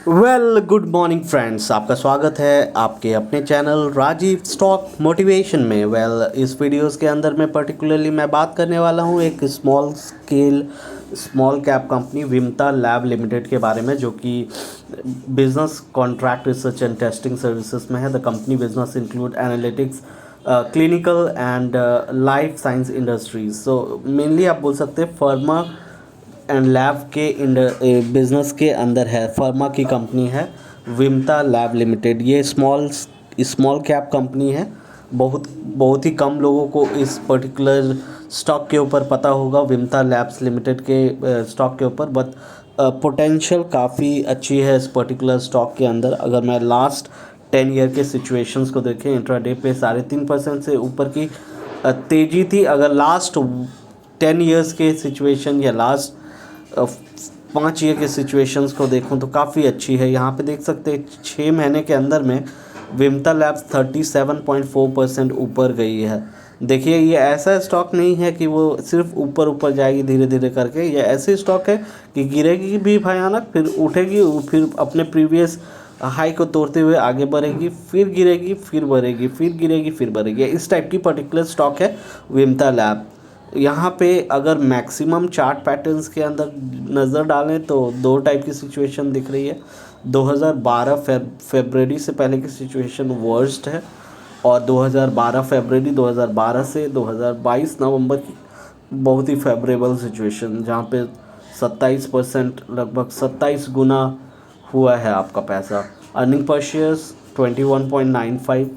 Good morning friends, आपका स्वागत है आपके अपने चैनल राजीव स्टॉक मोटिवेशन में। इस वीडियोस के अंदर मैं पर्टिकुलरली बात करने वाला हूँ एक small cap company Vimta lab limited के बारे में, जो कि business contract research and testing services में है। The company business include analytics, clinical and life science industries. So mainly आप बोल सकते हैं फार्मा एंड लैब के बिजनेस के अंदर है। फार्मा की कंपनी है विमता लैब लिमिटेड। ये स्मॉल कैप कंपनी है। बहुत ही कम लोगों को इस पर्टिकुलर स्टॉक के ऊपर पता होगा, विमता लैब्स लिमिटेड के स्टॉक के ऊपर। बट पोटेंशियल काफ़ी अच्छी है इस पर्टिकुलर स्टॉक के अंदर। अगर मैं लास्ट 10 ईयर के सिचुएशंस को देखें, इंट्राडे पे 3.5% से ऊपर की तेज़ी थी। अगर लास्ट 10 ईयर्स के सिचुएशन या लास्ट 5 ईयर के सिचुएशंस को देखूं तो काफ़ी अच्छी है। यहाँ पे देख सकते हैं 6 महीने के अंदर में विमता लैब्स 37.4% ऊपर गई है। देखिए, ये ऐसा स्टॉक नहीं है कि वो सिर्फ ऊपर ऊपर जाएगी धीरे धीरे करके। ये ऐसी स्टॉक है कि गिरेगी भी भयानक, फिर उठेगी, फिर अपने प्रीवियस हाई को तोड़ते हुए आगे बढ़ेगी, फिर गिरेगी, फिर बढ़ेगी, फिर गिरेगी, फिर बढ़ेगी। इस टाइप की पर्टिकुलर स्टॉक है विमता लैब। यहाँ पे अगर मैक्सिमम चार्ट पैटर्न्स के अंदर नज़र डालें तो दो टाइप की सिचुएशन दिख रही है। 2012 फरवरी से पहले की सिचुएशन वर्स्ट है, और 2012 फरवरी 2012 से 2022 नवंबर की बहुत ही फेवरेबल सिचुएशन, जहाँ पे 27%, लगभग 27 गुना हुआ है आपका पैसा। अर्निंग पर शेयर्स 21.95,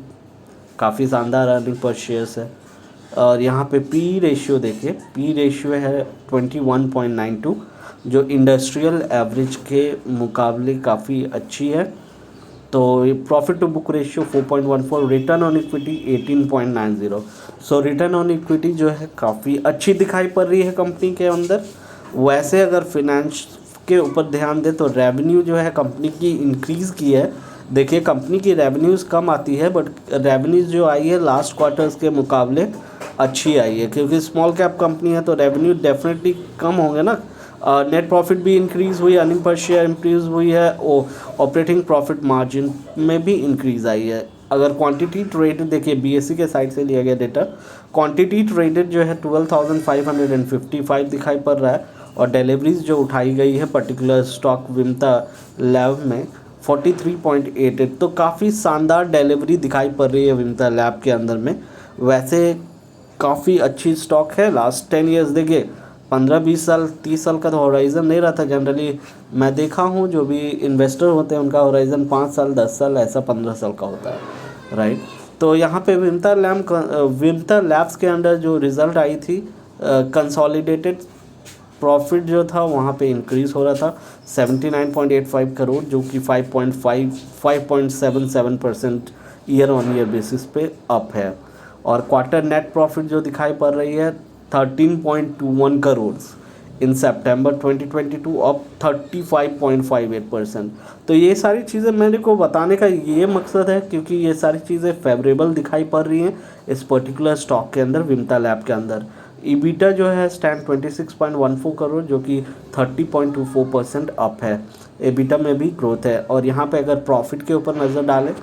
काफ़ी शानदार अर्निंग पर शेयर्स है। और यहाँ पे पी रेशियो देखिए, पी रेशियो है 21.92, जो इंडस्ट्रियल एवरेज के मुकाबले काफ़ी अच्छी है। तो profit to book ratio 4.14, return on equity 18.90। So return on equity जो है काफ़ी अच्छी दिखाई पड़ रही है कंपनी के अंदर। वैसे अगर फिनेंस के ऊपर ध्यान दें तो रेवेन्यू जो है कंपनी की इंक्रीज़ की है। देखिए, कंपनी की रेवेन्यूज़ कम आती है, बट रेवेन्यूज़ जो आई है लास्ट क्वार्टर्स के मुकाबले अच्छी आई है, क्योंकि स्मॉल कैप कंपनी है तो रेवेन्यू डेफिनेटली कम होंगे ना। नेट प्रॉफिट भी इंक्रीज़ हुई, अर्निंग पर शेयर इंक्रीज़ हुई है, ऑपरेटिंग प्रॉफिट मार्जिन में भी इंक्रीज़ आई है। अगर क्वांटिटी ट्रेडेड देखिए, बीएसई के साइड से लिया गया डेटा, क्वांटिटी ट्रेडेड जो है 12,555 दिखाई पड़ रहा है, और डिलीवरीज जो उठाई गई है पर्टिकुलर स्टॉक विमता लैब में 43.88। तो काफ़ी शानदार डिलीवरी दिखाई पड़ रही है विमता लैब के अंदर में। वैसे काफ़ी अच्छी स्टॉक है। लास्ट 10 ईयर्स देखिए, 15-20 साल 30 साल का तो होराइज़न नहीं रहता। जनरली मैं देखा हूँ जो भी इन्वेस्टर होते हैं उनका होराइज़न 5 साल 10 साल ऐसा 15 साल का होता है, राइट। तो यहाँ पे विमता लैब्स के अंडर जो रिज़ल्ट आई थी, कंसोलिडेटेड प्रॉफिट जो था वहाँ पे इंक्रीज़ हो रहा था 79.85 करोड़, जो कि 5.77% ईयर ऑन ईयर बेसिस पे अप है। और क्वार्टर नेट प्रॉफिट जो दिखाई पड़ रही है 13.21 करोड़ इन सितंबर 2022, अप 35.58%। तो ये सारी चीज़ें मेरे को बताने का ये मकसद है, क्योंकि ये सारी चीज़ें फेवरेबल दिखाई पड़ रही हैं इस पर्टिकुलर स्टॉक के अंदर, विमता लैब के अंदर। ईबिटा जो है स्टैंड 26.14 करोड़, जो कि 30.24% अप है। ईबिटा में भी ग्रोथ है। और यहाँ पे अगर प्रॉफिट के ऊपर नज़र डालें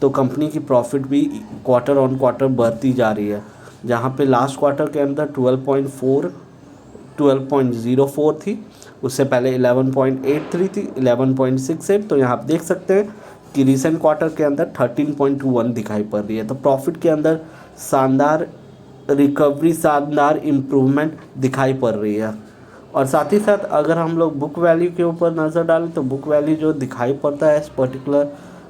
तो कंपनी की प्रॉफिट भी क्वार्टर ऑन क्वार्टर बढ़ती जा रही है, जहाँ पे लास्ट क्वार्टर के अंदर 12.04 थी, उससे पहले 11.83 थी, 11.68। तो यहाँ आप देख सकते हैं कि रिसेंट क्वार्टर के अंदर 13.21 दिखाई पड़ रही है। तो प्रॉफिट के अंदर शानदार रिकवरी, शानदार इम्प्रूवमेंट दिखाई पड़ रही है। और साथ ही साथ अगर हम लोग बुक वैल्यू के ऊपर नज़र डालें तो बुक वैल्यू जो दिखाई पड़ता है इस पर्टिकुलर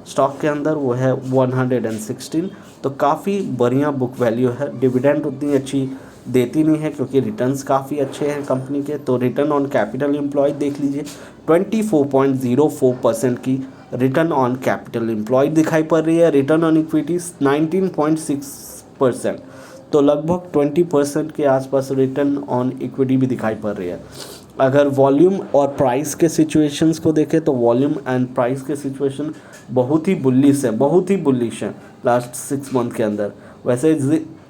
स्टॉक के अंदर वो है 116। तो काफ़ी बढ़िया बुक वैल्यू है। डिविडेंड उतनी अच्छी देती नहीं है क्योंकि रिटर्न्स काफ़ी अच्छे हैं कंपनी के। तो रिटर्न ऑन कैपिटल एम्प्लॉयड देख लीजिए, 24.04% की रिटर्न ऑन कैपिटल एम्प्लॉयड दिखाई पड़ रही है। रिटर्न ऑन इक्विटी 19.6%, तो लगभग 20% के आसपास रिटर्न ऑन इक्विटी भी दिखाई पड़ रही है। अगर वॉल्यूम और प्राइस के सिचुएशंस को देखें तो वॉल्यूम एंड प्राइस के सिचुएशन बहुत ही बुलिश है लास्ट 6 मंथ के अंदर। वैसे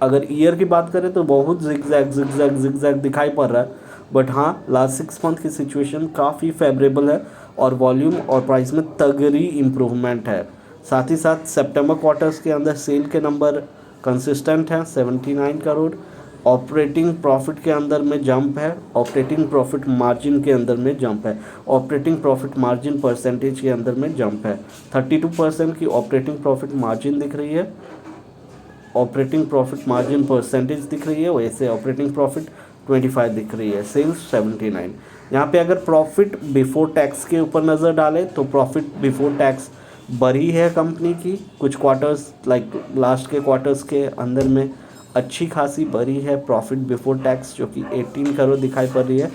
अगर ईयर की बात करें तो बहुत जिगजैग दिखाई पड़ रहा है, बट हाँ, लास्ट 6 मंथ की सिचुएशन काफ़ी फेवरेबल है। और वॉल्यूम और प्राइस में तगड़ी इम्प्रूवमेंट है। साथ ही साथ सितंबर क्वार्टर्स के अंदर सेल के नंबर कंसिस्टेंट हैं 79 करोड़। ऑपरेटिंग प्रॉफिट के अंदर में जंप है, ऑपरेटिंग प्रॉफिट मार्जिन के अंदर में जंप है, ऑपरेटिंग प्रॉफिट मार्जिन परसेंटेज के अंदर में जंप है। 32% की ऑपरेटिंग प्रॉफिट मार्जिन दिख रही है, ऑपरेटिंग प्रॉफिट मार्जिन परसेंटेज दिख रही है, वैसे ऑपरेटिंग प्रॉफिट 25 दिख रही है, सेल्स 79। यहाँ पे अगर प्रॉफिट बिफोर टैक्स के ऊपर नज़र डालें तो प्रॉफिट बिफोर टैक्स बढ़ी है कंपनी की कुछ क्वार्टर्स लाइक लास्ट के क्वार्टर्स के अंदर में अच्छी खासी बढ़ी है प्रॉफिट बिफोर टैक्स, जो कि 18 करोड़ दिखाई पड़ रही है,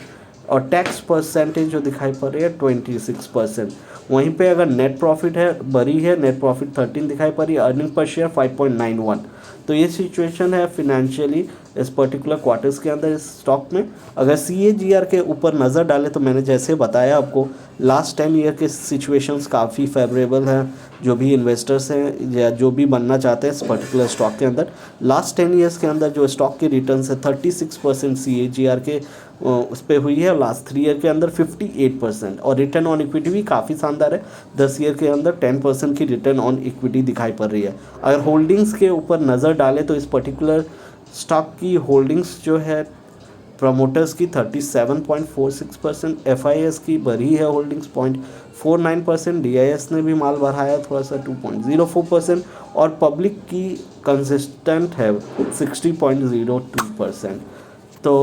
और टैक्स परसेंटेज जो दिखाई पड़ रही है 26%। वहीं पे अगर नेट प्रॉफिट है बढ़ी है, नेट प्रॉफिट 13 दिखाई पड़ रही है, अर्निंग पर शेयर 5.91। तो ये सिचुएशन है फिनेंशियली इस पर्टिकुलर क्वार्टर्स के अंदर इस स्टॉक में। अगर CAGR के ऊपर नज़र डालें तो मैंने जैसे बताया आपको लास्ट 10 ईयर के सिचुएशंस काफ़ी फेवरेबल हैं, जो भी इन्वेस्टर्स हैं या जो भी बनना चाहते हैं इस पर्टिकुलर स्टॉक के अंदर। लास्ट 10 ईयर्स के अंदर जो स्टॉक के रिटर्न्स है 36% CAGR के उस पर हुई है, लास्ट 3 ईयर के अंदर 58%, और रिटर्न ऑन इक्विटी भी काफ़ी शानदार है, 10 ईयर के अंदर 10% की रिटर्न ऑन इक्विटी दिखाई पड़ रही है। अगर होल्डिंग्स के ऊपर नज़र डालें तो इस पर्टिकुलर स्टॉक की होल्डिंग्स जो है प्रमोटर्स की 37.46%, FIS की बढ़ी है होल्डिंग्स 0.49%, DIS ने भी माल बढ़ाया थोड़ा सा 2.04%, और पब्लिक की कंसिस्टेंट है 60.02%। तो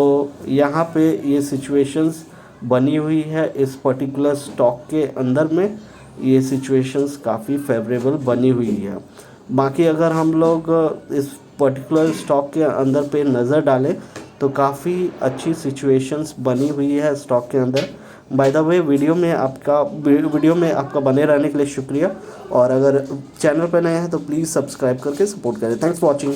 यहाँ पे ये सिचुएशंस बनी हुई है इस पर्टिकुलर स्टॉक के अंदर में, ये सिचुएशंस काफ़ी फेवरेबल बनी हुई है। बाकी अगर हम लोग इस पर्टिकुलर स्टॉक के अंदर पे नज़र डालें तो काफ़ी अच्छी सिचुएशंस बनी हुई है स्टॉक के अंदर। बाय द वे वीडियो में आपका बने रहने के लिए शुक्रिया, और अगर चैनल पर नए हैं तो प्लीज़ सब्सक्राइब करके सपोर्ट करें। Thanks for watching.